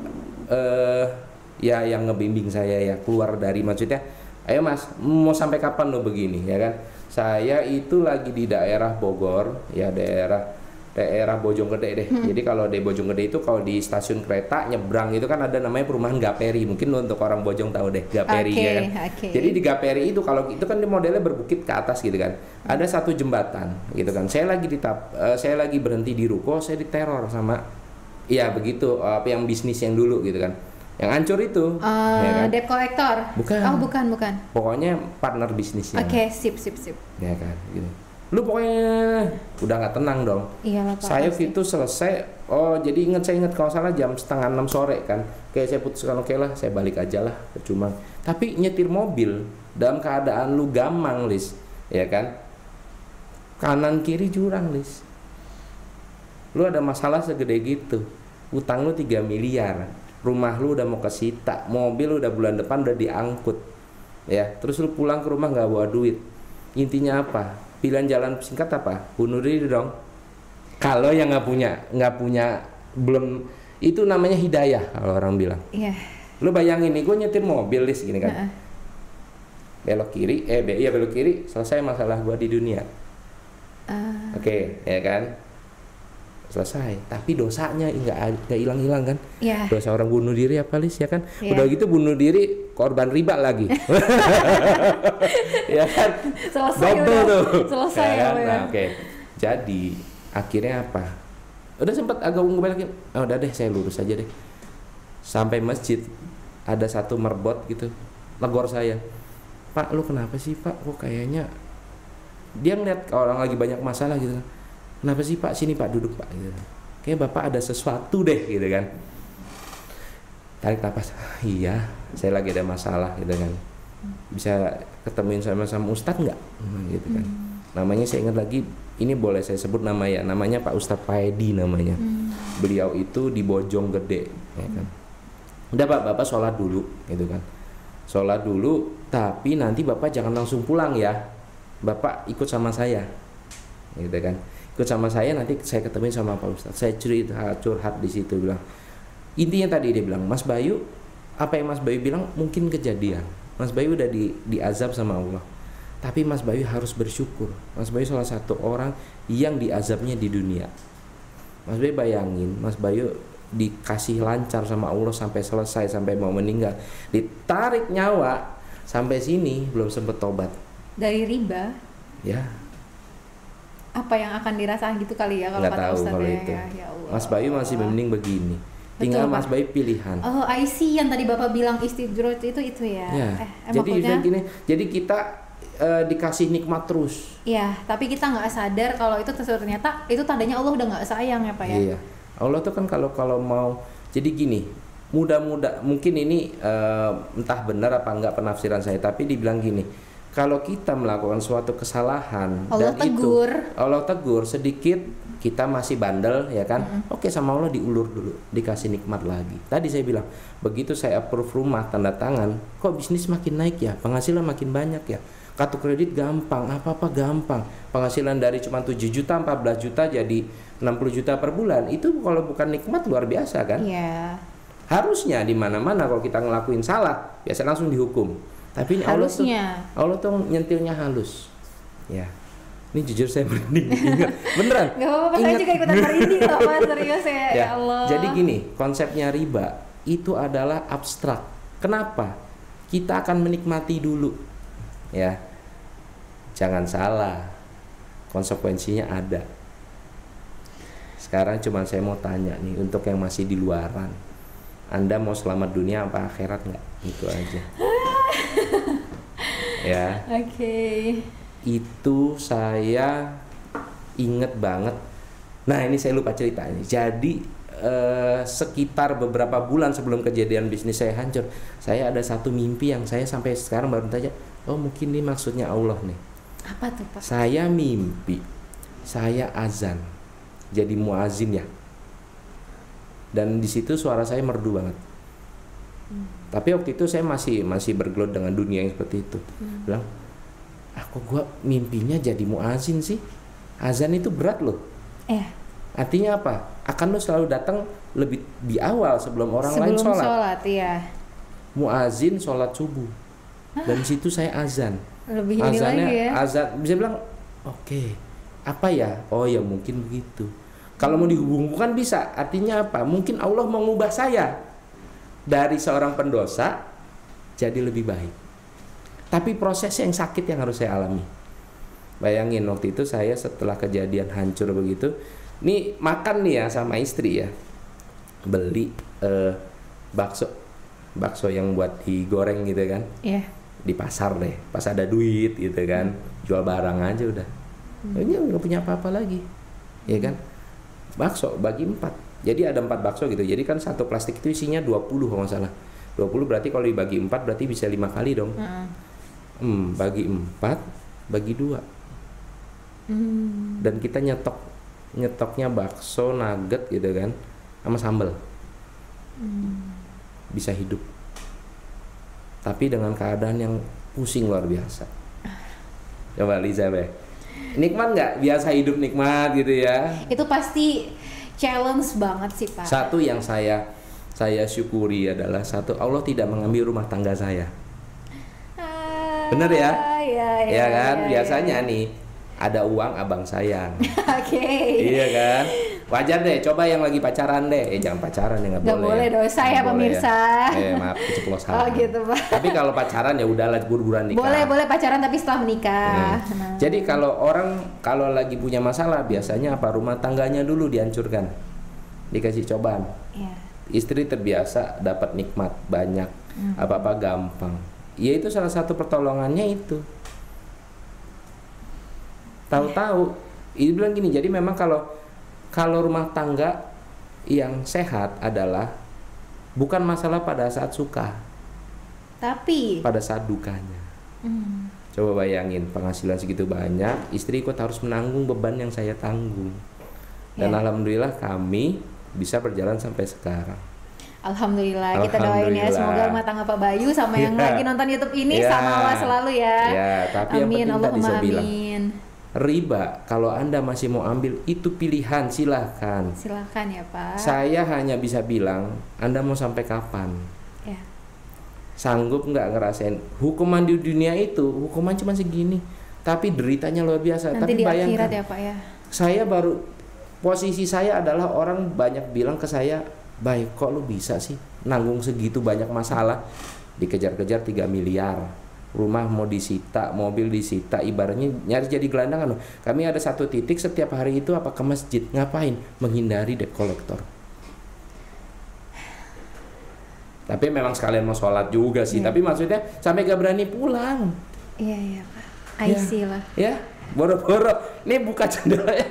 ya yang ngebimbing saya ya keluar dari, maksudnya, ayo Mas, mau sampai kapan lo begini, ya kan? Saya itu lagi di daerah Bogor, ya daerah Bojonggede deh. Jadi kalau di Bojonggede itu kalau di stasiun kereta nyebrang itu kan ada namanya perumahan Gaperi. Mungkin lo untuk orang Bojong tahu deh Gaperi, ya kan. Jadi di Gaperi itu kalau itu kan modelnya berbukit ke atas gitu kan. Ada satu jembatan gitu kan. Saya lagi berhenti di ruko, saya diteror sama ya begitu yang bisnis yang dulu gitu kan. Yang hancur itu ya kan? Debt collector? Bukan. Oh bukan. Pokoknya partner bisnisnya. Oke, sip. Ya kan, gitu. Lu pokoknya udah nggak tenang dong. Iya Pak. Saya itu selesai. Oh jadi saya ingat kalau salah jam 5:30 sore kan. Kayak saya putuskan oke lah, saya balik aja lah, percuma. Tapi nyetir mobil dalam keadaan lu gamang, Lis, ya kan? Kanan kiri jurang, Lis. Lu ada masalah segede gitu. Utang lu 3 miliar. Rumah lu udah mau kesita, mobil udah bulan depan udah diangkut, ya. Terus lu pulang ke rumah nggak bawa duit. Intinya apa? Pilihan jalan singkat apa? Bunuh diri dong. Kalau yang nggak punya belum, itu namanya hidayah kalau orang bilang. Iya. Lu bayangin nih, gue nyetir mobil Lis gini kan. Belok kiri, belok kiri, selesai masalah gue di dunia. Oke, ya kan? Selesai, tapi dosanya nggak hilang-hilang kan? Yeah. Dosa orang bunuh diri apa Lis, ya kan? Yeah. Udah gitu bunuh diri korban riba lagi. Ya kan? Selesai double tuh. Selesai ya kan? ya. Nah, oke. Jadi akhirnya apa? Udah sempat agak ngebalikin. Oh, udah deh, saya lurus aja deh. Sampai masjid ada satu merbot gitu, negor saya. Pak, lu kenapa sih Pak? Kok kayaknya dia ngeliat orang lagi banyak masalah gitu kan. Kenapa sih Pak? Sini Pak, duduk Pak gitu. Kayaknya Bapak ada sesuatu deh gitu kan. Tarik napas. Iya, saya lagi ada masalah gitu kan. Bisa ketemuin sama Ustadz nggak? Gitu kan. Namanya saya ingat lagi, ini boleh saya sebut nama ya. Namanya Pak Ustadz Paedi namanya. Beliau itu di Bojonggede, ya kan. Udah Pak, Bapak sholat dulu gitu kan. Sholat dulu, tapi nanti Bapak jangan langsung pulang ya. Bapak ikut sama saya. Gitu kan. Ikut sama saya, nanti saya ketemuin sama Pak Ustadz. Saya curhat di situ, bilang intinya tadi dia bilang, Mas Bayu, apa yang Mas Bayu bilang mungkin kejadian. Mas Bayu udah diazab sama Allah, tapi Mas Bayu harus bersyukur. Mas Bayu salah satu orang yang diazabnya di dunia. Mas Bayu bayangin, Mas Bayu dikasih lancar sama Allah sampai selesai, sampai mau meninggal, ditarik nyawa sampai sini belum sempet tobat dari riba. Ya, apa yang akan dirasakan gitu kali ya kalau nggak kata tahu Ustadz kalau ya, itu. ya Allah. Mas Bayu masih mending begini. Tinggal Betul, Mas Bayu pilihan. Oh, I see, yang tadi Bapak bilang istidroj itu ya. Ya. Maksudnya, jadi kita dikasih nikmat terus. Iya, tapi kita nggak sadar kalau itu ternyata itu tandanya Allah udah nggak sayang ya Pak ya. Iya. Allah tuh kan kalau mau, jadi gini, mudah-mudah mungkin ini entah benar apa enggak penafsiran saya, tapi dibilang gini, kalau kita melakukan suatu kesalahan Allah dan tegur. Allah tegur sedikit, kita masih bandel ya kan, oke, sama Allah diulur dulu, dikasih nikmat lagi. Tadi saya bilang, begitu saya approve rumah, tanda tangan, kok bisnis makin naik ya, penghasilan makin banyak ya, kartu kredit gampang, apa-apa gampang, penghasilan dari cuma 7 juta 14 juta jadi 60 juta per bulan, itu kalau bukan nikmat luar biasa kan. Iya. Harusnya di mana-mana kalau kita ngelakuin salah biasa langsung dihukum, tapi ini Allah tuh nyentilnya halus ya. Ini jujur saya merinding ingat. Beneran. Gak apa-apa, saya juga ikutan merinding loh Mas, serius ya Allah. Jadi gini, konsepnya riba itu adalah abstrak. Kenapa? Kita akan menikmati dulu. Ya. Jangan salah. Konsekuensinya ada. Sekarang cuma saya mau tanya nih untuk yang masih di luaran. Anda mau selamat dunia apa akhirat nggak? Itu aja. Ya. Oke. Itu saya inget banget. Nah ini saya lupa ceritanya. Jadi sekitar beberapa bulan sebelum kejadian bisnis saya hancur, saya ada satu mimpi yang saya sampai sekarang baru tanya, oh mungkin ini maksudnya Allah nih. Apa tuh Pak? Saya mimpi saya azan jadi muazin ya, dan di situ suara saya merdu banget. Tapi waktu itu saya masih bergelut dengan dunia yang seperti itu. Bilang, kok gue mimpinya jadi muazin sih? Azan itu berat loh. Artinya apa? Akan lo selalu datang lebih di awal sebelum orang lain sholat. Sebelum sholat, iya. Muazin sholat subuh. Dan situ saya azan. Lebih azannya lagi ya. Azan bisa bilang, oke, apa ya? Oh ya mungkin begitu. Kalau mau dihubungkan bisa. Artinya apa? Mungkin Allah mau mengubah saya dari seorang pendosa jadi lebih baik. Tapi prosesnya yang sakit yang harus saya alami. Bayangin waktu itu saya setelah kejadian hancur begitu, nih makan nih ya sama istri ya, beli bakso yang buat digoreng gitu kan, di pasar deh, pas ada duit gitu kan, jual barang aja udah. Ini nggak punya apa-apa lagi, ya kan? Bakso bagi 4, jadi ada 4 bakso gitu, jadi kan satu plastik itu isinya 20 kalau nggak salah. 20 berarti kalau dibagi 4 berarti bisa 5 kali dong. Bagi 4 bagi 2. Dan kita nyetoknya bakso nugget gitu kan sama sambal. Bisa hidup. Tapi dengan keadaan yang pusing luar biasa. Coba Liza nikmat nggak? Biasa hidup nikmat gitu ya. Itu pasti challenge banget sih Pak. Satu yang saya syukuri adalah Allah tidak mengambil rumah tangga saya. Bener ya? Ya kan? Biasanya nih ada uang abang sayang. Oke. Iya kan? Wajar deh, coba yang lagi pacaran deh. Jangan pacaran ya, nggak boleh. Nggak boleh dosa ya pemirsa. Maaf keceplosan. Oh gitu Pak. Tapi kalau pacaran ya udahlah buru-buruan nikah. Boleh pacaran tapi setelah menikah. Jadi kalau lagi punya masalah biasanya apa? Rumah tangganya dulu dihancurkan. Dikasih cobaan. Istri terbiasa dapat nikmat banyak, apa-apa gampang. Ya itu salah satu pertolongannya itu. Tahu-tahu, ini bilang gini. Jadi memang kalau rumah tangga yang sehat adalah bukan masalah pada saat suka, tapi pada saat dukanya. Coba bayangin penghasilan segitu banyak, istri ikut harus menanggung beban yang saya tanggung. Dan alhamdulillah kami bisa berjalan sampai sekarang. Alhamdulillah, kita doain ya semoga rumah tangga Pak Bayu sama yang lagi nonton YouTube ini sama Allah selalu ya. Tapi amin, yang penting tadi saya bilang, amin. Riba kalau Anda masih mau ambil itu pilihan, silahkan. Silahkan ya Pak. Saya hanya bisa bilang Anda mau sampai kapan? Sanggup nggak ngerasain hukuman di dunia itu? Hukuman cuma segini, tapi deritanya luar biasa. Nanti Tapi di bayangkan, akhirat ya Pak ya. Saya posisi saya adalah orang banyak bilang ke saya, baik kok lu bisa sih nanggung segitu banyak masalah, dikejar-kejar 3 miliar, rumah mau disita, mobil disita, ibaratnya nyaris jadi gelandangan loh. Kami ada satu titik setiap hari itu ke masjid, ngapain? Menghindari debt collector. Tapi memang sekalian mau sholat juga sih, tapi maksudnya sampai gak berani pulang. Iya Pak, I see lah. Ya, boro-boro, ini buka jendela ya,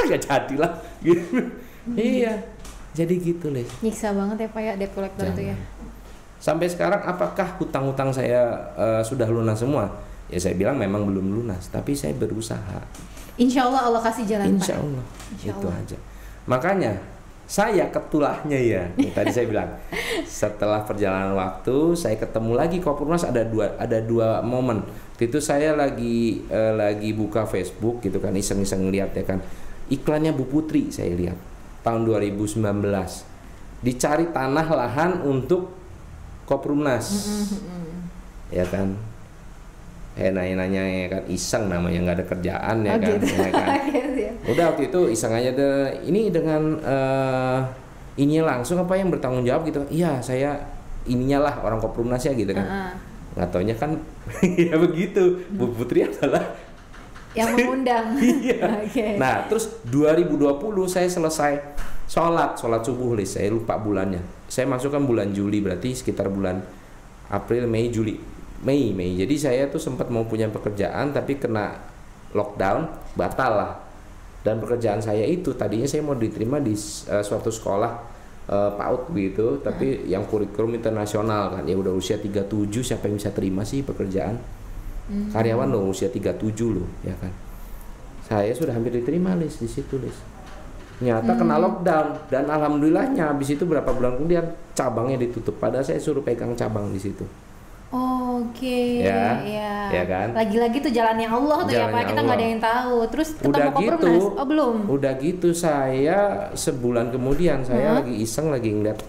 gak jadilah gitu. Iya. Jadi gitu Les. Nyiksa banget ya Pak ya debt collector itu ya. Sampai sekarang apakah hutang-hutang saya sudah lunas semua? Ya saya bilang memang belum lunas, tapi saya berusaha. Insya Allah Allah kasih jalan, Insya Pak. Allah, Insya itu Allah. aja. Makanya saya ketulahnya ya, tadi saya bilang setelah perjalanan waktu saya ketemu lagi Kopurnasas, ada dua momen. Itu saya lagi buka Facebook gitu kan, iseng-iseng lihat ya kan, iklannya Bu Putri saya lihat tahun 2019, dicari tanah lahan untuk Kopurnasas, ya kan. Nanya ya kan, iseng namanya, nggak ada kerjaan ya kan, gitu. ya kan. Udah waktu itu iseng aja deh, ini dengan ininya langsung apa yang bertanggung jawab gitu. Iya saya ininya lah orang Kopurnasas ya gitu kan. Nggak taunya kan ya begitu, Bu Putri adalah yang mengundang. Iya. Okay. Nah terus 2020 saya selesai sholat subuh, Lis, saya lupa bulannya. Saya masuk kan bulan Juli, berarti sekitar bulan April, Mei, Juli. Mei. Jadi saya tuh sempat mau punya pekerjaan tapi kena lockdown, batal lah. Dan pekerjaan saya itu tadinya saya mau diterima di suatu sekolah PAUD gitu, tapi yang kurikulum internasional kan. Ya udah usia 37 siapa yang bisa terima sih pekerjaan? Karyawan loh usia 37 loh, ya kan. Saya sudah hampir diterima, Lis, di situ, Lis. Nyata kena lockdown dan alhamdulillahnya habis itu berapa bulan kemudian cabangnya ditutup. Padahal saya suruh pegang cabang di situ. Oke, ya kan. Lagi-lagi tuh jalannya Allah tuh ya Pak, kita nggak ada yang tahu. Terus ketemu Kopurnasas, oh belum? Udah gitu saya sebulan kemudian saya lagi iseng lagi ngeliat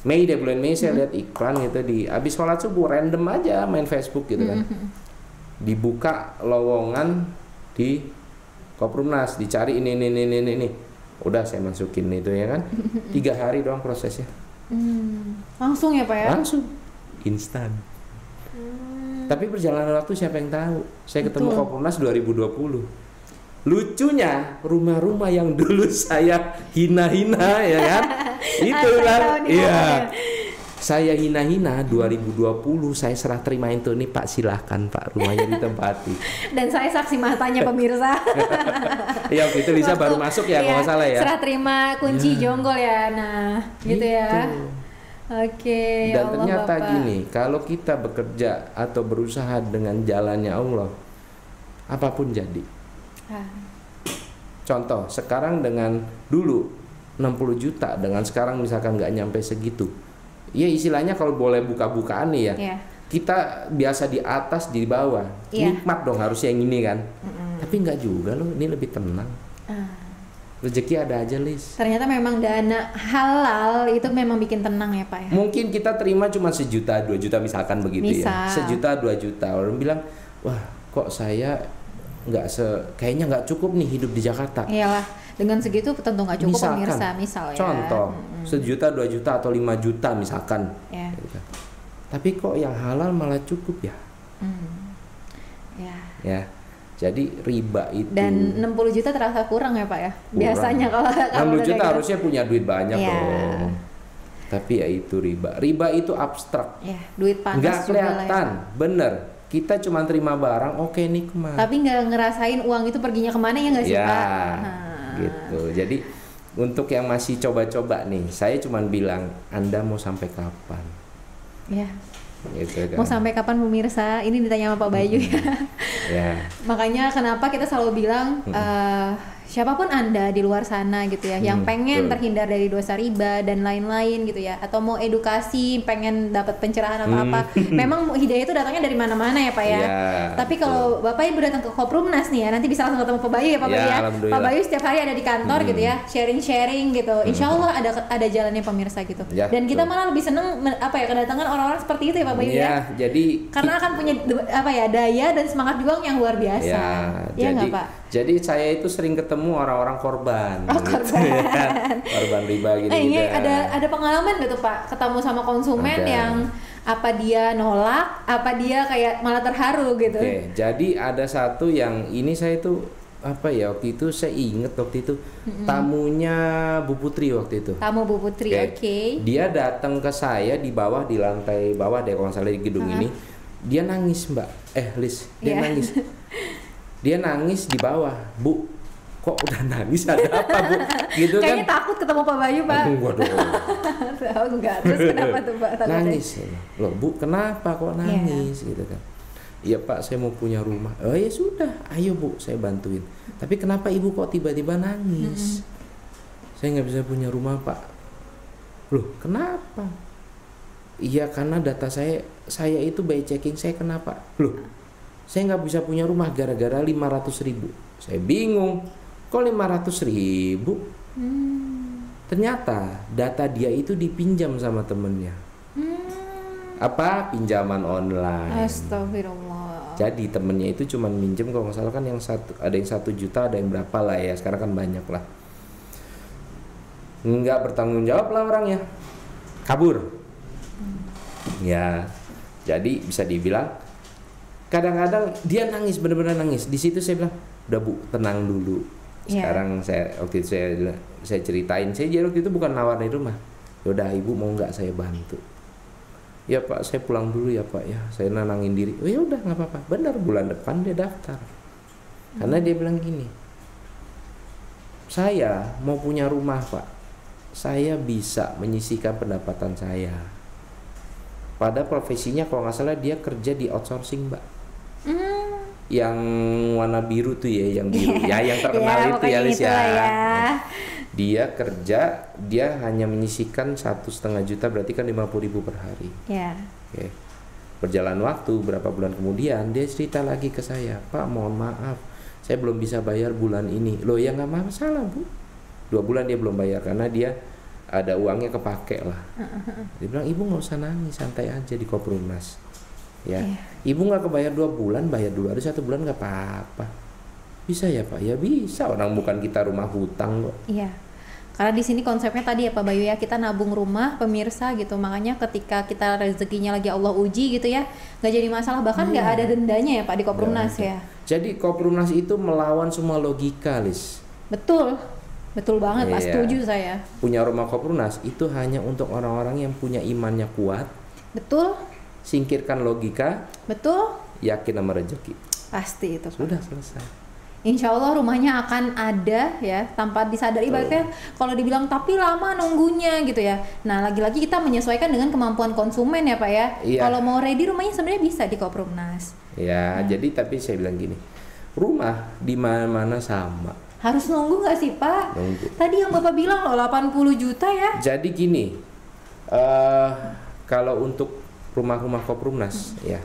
Mei deh, bulan Mei saya lihat iklan gitu di abis sholat subuh random aja main Facebook gitu kan. Dibuka lowongan di Kopurnasas, dicari ini. Udah saya masukin itu ya kan. 3 hari doang prosesnya. Langsung ya Pak ya? Langsung, instan. Tapi perjalanan waktu siapa yang tahu? Saya ketemu Kopurnasas 2020. Lucunya rumah-rumah yang dulu saya hina-hina ya kan, itulah iya. Saya hina-hina 2020 saya serah terimain tuh, nih Pak silahkan Pak rumahnya ditempati. Dan saya saksi matanya pemirsa. Iya waktu itu Lisa baru masuk ya kalau nggak salah ya. Serah terima kunci jonggol ya, nah gitu ya. Oke. Dan ternyata gini, kalau kita bekerja atau berusaha dengan jalannya Allah, apapun jadi. Contoh, sekarang dengan dulu 60 juta, dengan sekarang misalkan nggak nyampe segitu. Ya istilahnya kalau boleh buka-bukaan nih ya, kita biasa di atas di bawah, nikmat dong harusnya yang ini kan. Tapi nggak juga loh, ini lebih tenang. Rezeki ada aja, Lis. Ternyata memang dana halal itu memang bikin tenang ya Pak ya. Mungkin kita terima cuma 1 juta 2 juta misalkan begitu ya. 1 juta 2 juta orang bilang, wah kok saya kayaknya nggak cukup nih hidup di Jakarta. Iyalah, dengan segitu tentu nggak cukup misalkan, pemirsa, misal ya. Contoh, 1 juta 2 juta atau 5 juta misalkan. Gitu. Tapi kok yang halal malah cukup ya? Ya. Jadi riba itu. Dan 60 juta terasa kurang ya Pak ya? Kurang. Biasanya kalau 60 juta harusnya punya duit banyak dong. Tapi ya itu riba. Riba itu abstrak. Ya, duit panas nggak juga kelihatan, lah ya. Bener. Kita cuma terima barang, oke nikmat. Tapi nggak ngerasain uang itu perginya kemana ya nggak sih Pak? Gitu. Jadi untuk yang masih coba-coba nih, saya cuma bilang, Anda mau sampai kapan? Ya. Gitu kan. Mau sampai kapan pemirsa? Ini ditanya sama Pak Bayu ya. Makanya kenapa kita selalu bilang siapapun Anda di luar sana gitu ya, yang pengen terhindar dari dosa riba dan lain-lain gitu ya, atau mau edukasi, pengen dapat pencerahan atau apa, memang hidayah itu datangnya dari mana-mana ya Pak ya. Tapi kalau Bapak Ibu datang ke Kopurnasas nih ya, nanti bisa langsung ketemu Pak Bayu ya Pak Bayu ya. Pak Bayu setiap hari ada di kantor gitu ya, sharing-sharing gitu. Insya Allah ada jalannya pemirsa gitu. Dan kita malah lebih seneng kedatangan orang-orang seperti itu ya Pak Bayu ya. Jadi karena akan punya daya dan semangat juang yang luar biasa. Ya nggak Pak? Jadi saya itu sering ketemu orang-orang korban. Korban riba gitu. Ada pengalaman gitu Pak, ketemu sama konsumen yang apa dia nolak, apa dia kayak malah terharu gitu. Jadi ada satu yang ini saya itu waktu itu saya inget waktu itu tamunya Bu Putri waktu itu. Tamu Bu Putri, Dia datang ke saya di lantai bawah deh kalau nggak salah di gedung ini. Dia nangis Mbak, Lis, dia nangis. Dia nangis di bawah, Bu. Kok udah nangis, ada apa Bu? Gitu kan? Kayaknya takut ketemu Pak Bayu Pak. Enggak dong. Enggak. Terus kenapa tuh Pak? Nangis. Loh Bu, kenapa kok nangis gitu kan? Iya Pak, saya mau punya rumah. Oh ya sudah, ayo Bu, saya bantuin. Tapi kenapa Ibu kok tiba-tiba nangis? Saya nggak bisa punya rumah Pak. Loh, kenapa? Iya karena data saya itu by checking saya kenapa? Loh, saya nggak bisa punya rumah gara-gara 500.000. Saya bingung, kok 500.000? Ternyata data dia itu dipinjam sama temennya. Apa? Pinjaman online. Astagfirullah. Jadi temennya itu cuma minjem kalau nggak salah kan ada yang 1 juta, ada yang berapa lah ya. Sekarang kan banyak lah. Nggak bertanggung jawab lah orangnya, kabur. Ya, jadi bisa dibilang kadang-kadang dia nangis, benar-benar nangis. Di situ saya bilang, udah Bu, tenang dulu. Sekarang waktu itu saya ceritain, saya waktu itu bukan nawarin rumah. Yaudah Ibu mau nggak saya bantu? Ya Pak, saya pulang dulu ya Pak ya. Saya nenangin diri. Oh ya udah nggak apa-apa. Benar bulan depan dia daftar. Karena dia bilang gini, saya mau punya rumah Pak. Saya bisa menyisihkan pendapatan saya. Pada profesinya kalau nggak salah dia kerja di outsourcing Mbak. Yang warna biru tuh ya, yang biru ya, yang terkenal itu ya Lis ya. Dia kerja, dia hanya menyisihkan 1,5 juta, berarti kan 50.000 per hari. Oke. Berjalan waktu berapa bulan kemudian dia cerita lagi ke saya, Pak mohon maaf, saya belum bisa bayar bulan ini. Loh ya nggak masalah Bu. 2 bulan dia belum bayar karena dia ada uangnya kepake lah. Dia bilang Ibu nggak usah nangis, santai aja di Koprumnas. Ya, Ibu nggak kebayar 2 bulan, bayar dulu. Ada 1 bulan nggak apa-apa. Bisa ya Pak? Ya bisa. Orang bukan kita rumah hutang kok. Iya. Karena di sini konsepnya tadi ya Pak Bayu ya, kita nabung rumah pemirsa gitu. Makanya ketika kita rezekinya lagi Allah uji gitu ya, nggak jadi masalah. Bahkan nggak ada dendanya ya Pak di Koprumnas ya. Jadi Koprumnas itu melawan semua logika, Lis. Betul. Betul banget Pak, setuju saya. Punya rumah Koprumnas itu hanya untuk orang-orang yang punya imannya kuat. Betul. Singkirkan logika. Betul. Yakin sama rezeki. Pasti itu Pak. Sudah selesai. Insya Allah rumahnya akan ada ya tanpa disadari. Ibaratnya kalau dibilang tapi lama nunggunya gitu ya. Nah lagi-lagi kita menyesuaikan dengan kemampuan konsumen ya Pak ya. Kalau mau ready rumahnya sebenarnya bisa di Koprumnas. Ya jadi tapi saya bilang gini, rumah di mana-mana sama. Harus nunggu nggak sih Pak? Nunggu. Tadi yang Bapak bilang loh 80 juta ya. Jadi gini, kalau untuk rumah-rumah Koprumnas ya,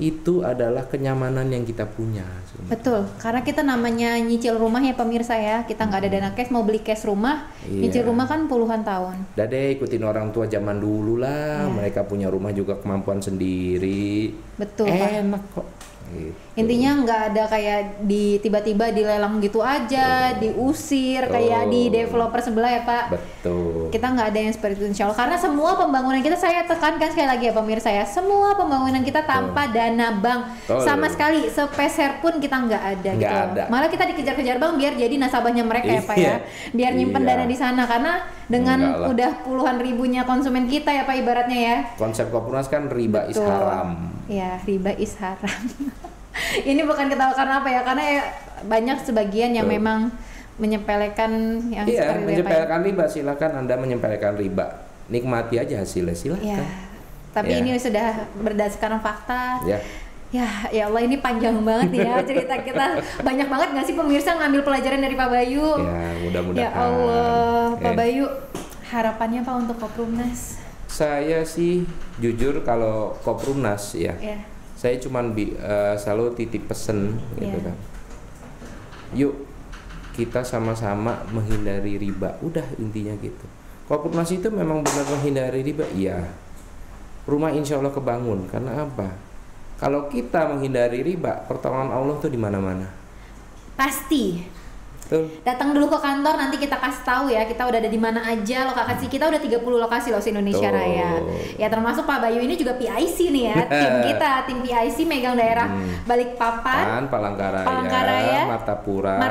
itu adalah kenyamanan yang kita punya. Betul, karena kita namanya nyicil rumah ya pemirsa ya. Kita nggak ada dana cash, mau beli cash rumah, nyicil rumah kan puluhan tahun. Udah deh ikutin orang tua zaman dulu lah. Mereka punya rumah juga kemampuan sendiri. Betul enak Pak. Kok gitu. Intinya nggak ada kayak tiba-tiba dilelang gitu aja, diusir kayak di developer sebelah ya Pak. Betul. Kita nggak ada yang seperti itu insya Allah. Karena semua pembangunan kita, saya tekankan sekali lagi ya pemirsa ya, semua pembangunan kita tanpa dana bank sama sekali, sepeser pun kita nggak ada gitu. Malah kita dikejar-kejar bank biar jadi nasabahnya mereka ya Pak ya, biar nyimpen dana di sana. Karena dengan udah puluhan ribunya konsumen kita ya Pak ibaratnya ya. Konsep Koprumnas kan riba is haram. Ya, riba is haram. Ini bukan ketawa karena apa ya? Karena ya banyak sebagian yang memang menyepelekan yang seperti menyepelekan riba. Silakan Anda menyepelekan riba. Nikmati aja hasilnya, silakan. Ya. Tapi ini sudah berdasarkan fakta. Ya Allah ini panjang banget nih ya cerita kita. Banyak banget nggak sih pemirsa ngambil pelajaran dari Pak Bayu? Ya, mudah-mudahan. Ya Allah, Pak Bayu, harapannya Pak untuk Koprumnas? Saya sih jujur kalau Koprumnas ya, saya cuman selalu titip pesen gitu kan. Yuk kita sama-sama menghindari riba. Udah intinya gitu. Koprumnas itu memang benar menghindari riba. Iya. Rumah insya Allah kebangun. Karena apa? Kalau kita menghindari riba, pertolongan Allah tuh di mana-mana. Pasti. Betul. Datang dulu ke kantor, nanti kita kasih tahu ya kita udah ada di mana aja. Lokasi kita udah 30 lokasi loh se-Indonesia Raya. Ya termasuk Pak Bayu ini juga PIC nih ya. Tim PIC megang daerah Balikpapan, Palangkaraya, Martapura,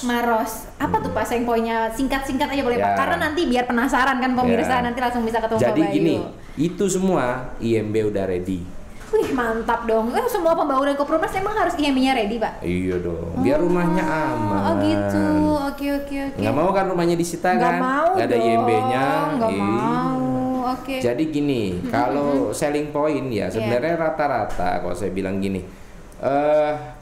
Maros. Apa tuh Pak poinnya? Singkat-singkat aja boleh Pak. Karena nanti biar penasaran kan pemirsa, nanti langsung bisa ketemu Pak Bayu. Jadi gini, itu semua IMB udah ready. Wih mantap dong. Semua pembangunan Koprumnas emang harus IMB-nya ready Pak? Iya dong. Biar rumahnya aman. Oh gitu. Oke. Nggak mau kan rumahnya disita kan? Nggak mau. Nggak ada IMB-nya. Nggak mau. oke. Jadi gini, kalau selling point ya sebenarnya rata-rata kalau saya bilang gini,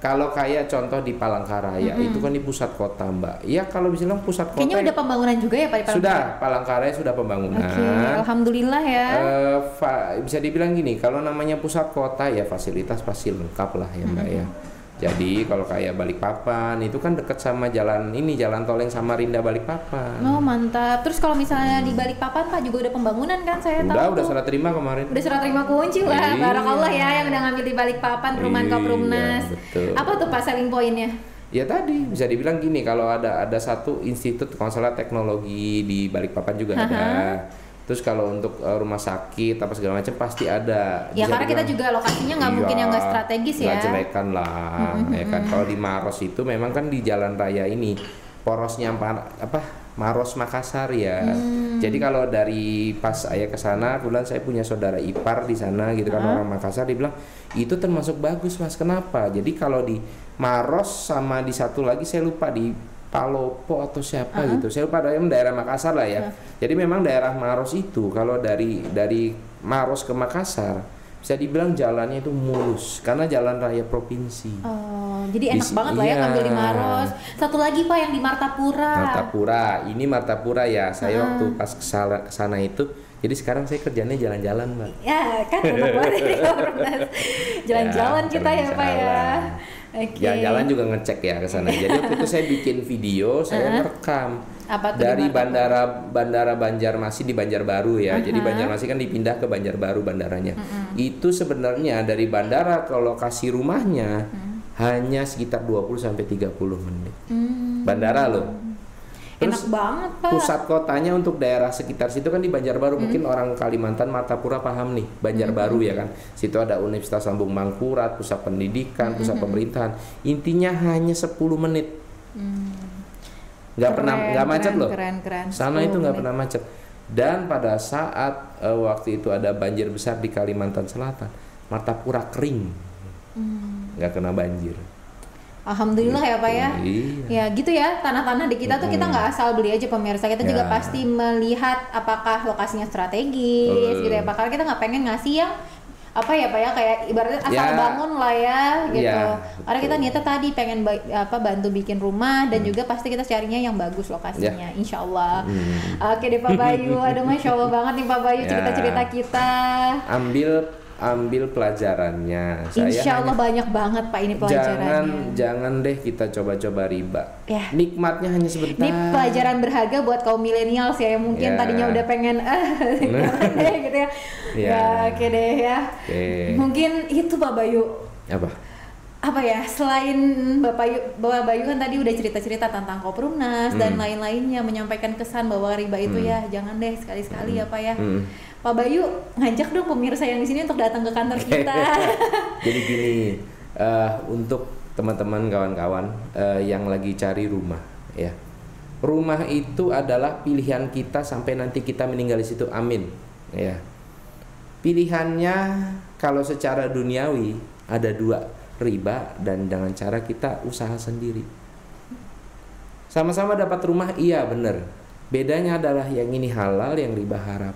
kalau kayak contoh di Palangkaraya itu kan di pusat kota Mbak. Ya kalau bisa bilang pusat kota. Kayaknya udah pembangunan juga ya Pak di Palangkaraya? Sudah, Palangkaraya sudah pembangunan. Oke, alhamdulillah ya. Bisa dibilang gini, kalau namanya pusat kota ya fasilitas pasti lengkap lah ya Mbak ya. Jadi kalau kayak Balikpapan itu kan dekat sama jalan tol yang Samarinda Balikpapan. Oh mantap. Terus kalau misalnya di Balikpapan Pak juga udah pembangunan kan saya tahu. Udah serah terima kemarin. Udah serah terima kunci lah. Iya. Barakallah ya yang udah ngambil di Balikpapan perumahan Koprumnas. Betul. Apa tuh Pak selling point-nya? Ya tadi bisa dibilang gini, kalau ada satu institut konselor teknologi di Balikpapan juga ada. Terus kalau untuk rumah sakit apa segala macam pasti ada. Ya karena kita juga lokasinya nggak mungkin yang nggak strategis ya. Nggak jelekan lah, ya kan. Kalau di Maros itu memang kan di jalan raya ini porosnya Maros Makassar ya. Jadi kalau dari pas saya ke sana, kebetulan saya punya saudara ipar di sana gitu kan, orang Makassar, dia bilang itu termasuk bagus Mas. Kenapa? Jadi kalau di Maros sama di satu lagi saya lupa di Palopo atau siapa gitu, saya lupa daerah Makassar lah ya. Jadi memang daerah Maros itu kalau dari Maros ke Makassar bisa dibilang jalannya itu mulus karena jalan raya provinsi. Oh, jadi enak banget lah ya ngambil di Maros. Satu lagi Pak yang di Martapura. Ini Martapura ya. Saya waktu pas kesana itu, jadi sekarang saya kerjanya jalan-jalan Mbak. Ya kan enak banget ini jalan-jalan kita ya Pak ya. Okay. Jalan-jalan juga ngecek ya ke sana. Jadi waktu itu saya bikin video, saya merekam dari bandara Banjarmasin di Banjarbaru ya. Jadi Banjarmasin kan dipindah ke Banjarbaru bandaranya. Itu sebenarnya dari bandara ke lokasi rumahnya hanya sekitar 20 sampai 30 menit. Bandara loh. Terus enak banget Pak. Pusat kotanya untuk daerah sekitar situ kan di Banjarbaru. Mungkin orang Kalimantan Martapura paham nih, Banjarbaru ya kan. Situ ada Universitas Lambung Mangkurat, pusat pendidikan, pusat pemerintahan. Intinya hanya 10 menit. Nggak macet loh. Keren. Sana itu nggak pernah macet. Dan pada saat waktu itu ada banjir besar di Kalimantan Selatan, Martapura kering, nggak kena banjir. Alhamdulillah ya Pak ya. Ya gitu ya, tanah-tanah di kita tuh kita nggak asal beli aja pemirsa. Kita juga pasti melihat apakah lokasinya strategis gitu ya Pak. Karena kita nggak pengen ngasih yang apa ya Pak ya, kayak ibaratnya asal bangun lah ya gitu. Karena kita niatnya tadi pengen bantu bikin rumah dan juga pasti kita carinya yang bagus lokasinya, insya Allah. Oke deh Pak Bayu, aduh Masya Allah banget nih Pak Bayu cerita-cerita kita. Ambil pelajarannya. Insya Allah banyak banget Pak ini pelajarannya. Jangan deh kita coba-coba riba. Nikmatnya hanya sebentar. Ini pelajaran berharga buat kaum milenials ya yang mungkin tadinya udah pengen deh gitu ya. Oke deh ya. Mungkin itu Pak Bayu. Apa ya, selain Bapak Bayu kan tadi udah cerita-cerita tentang Koprumnas dan lain-lainnya, menyampaikan kesan bahwa riba itu ya jangan deh sekali-sekali ya Pak ya. Pak Bayu ngajak dong pemirsa yang di sini untuk datang ke kantor kita. Jadi gini, untuk teman-teman kawan-kawan yang lagi cari rumah ya. Rumah itu adalah pilihan kita sampai nanti kita meninggal di situ. Amin. Ya. Pilihannya kalau secara duniawi ada dua, riba dan dengan cara kita usaha sendiri. Sama-sama dapat rumah, iya bener. Bedanya adalah yang ini halal, yang riba haram.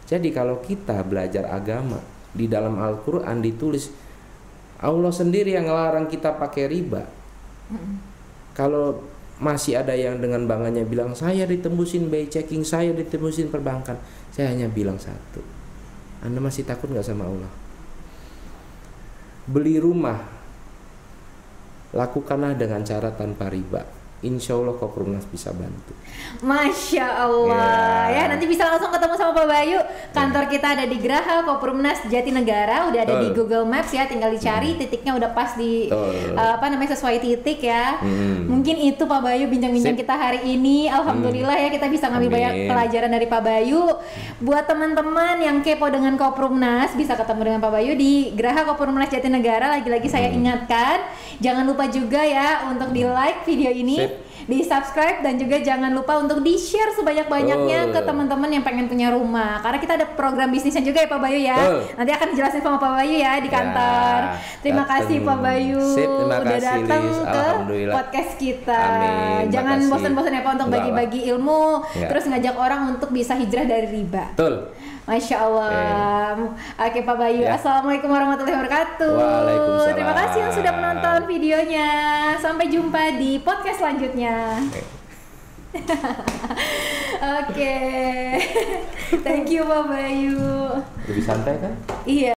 Jadi kalau kita belajar agama, di dalam Al-Quran ditulis Allah sendiri yang ngelarang kita pakai riba. Kalau masih ada yang dengan bangganya bilang saya ditembusin by checking, saya ditembusin perbankan, saya hanya bilang satu, Anda masih takut gak sama Allah? Beli rumah lakukanlah dengan cara tanpa riba. Insya Allah Koprumnas bisa bantu. Masya Allah ya, nanti bisa langsung ketemu sama Pak Bayu. Kantor kita ada di Graha Koprumnas Jatinegara, udah ada di Google Maps ya, tinggal dicari titiknya udah pas di sesuai titik ya. Mungkin itu Pak Bayu bincang-bincang kita hari ini. Alhamdulillah ya kita bisa ngambil banyak pelajaran dari Pak Bayu. Buat teman-teman yang kepo dengan Koprumnas bisa ketemu dengan Pak Bayu di Graha Koprumnas Jatinegara. Lagi-lagi saya ingatkan, jangan lupa juga ya untuk di like video ini. di subscribe dan juga jangan lupa untuk di share sebanyak-banyaknya ke teman-teman yang pengen punya rumah. Karena kita ada program bisnisnya juga ya Pak Bayu ya. Nanti akan dijelasin sama Pak Bayu ya di kantor. Terima kasih Pak Bayu udah datang ke podcast kita. Jangan bosan-bosan ya Pak untuk bagi-bagi ilmu, terus ngajak orang untuk bisa hijrah dari riba. Betul. Masya Allah. Oke Pak Bayu, Assalamualaikum warahmatullahi wabarakatuh. Waalaikumsalam. Terima kasih yang sudah menonton videonya. Sampai jumpa di podcast selanjutnya. Oke. Thank you Pak Bayu. Lebih santai kan? Iya.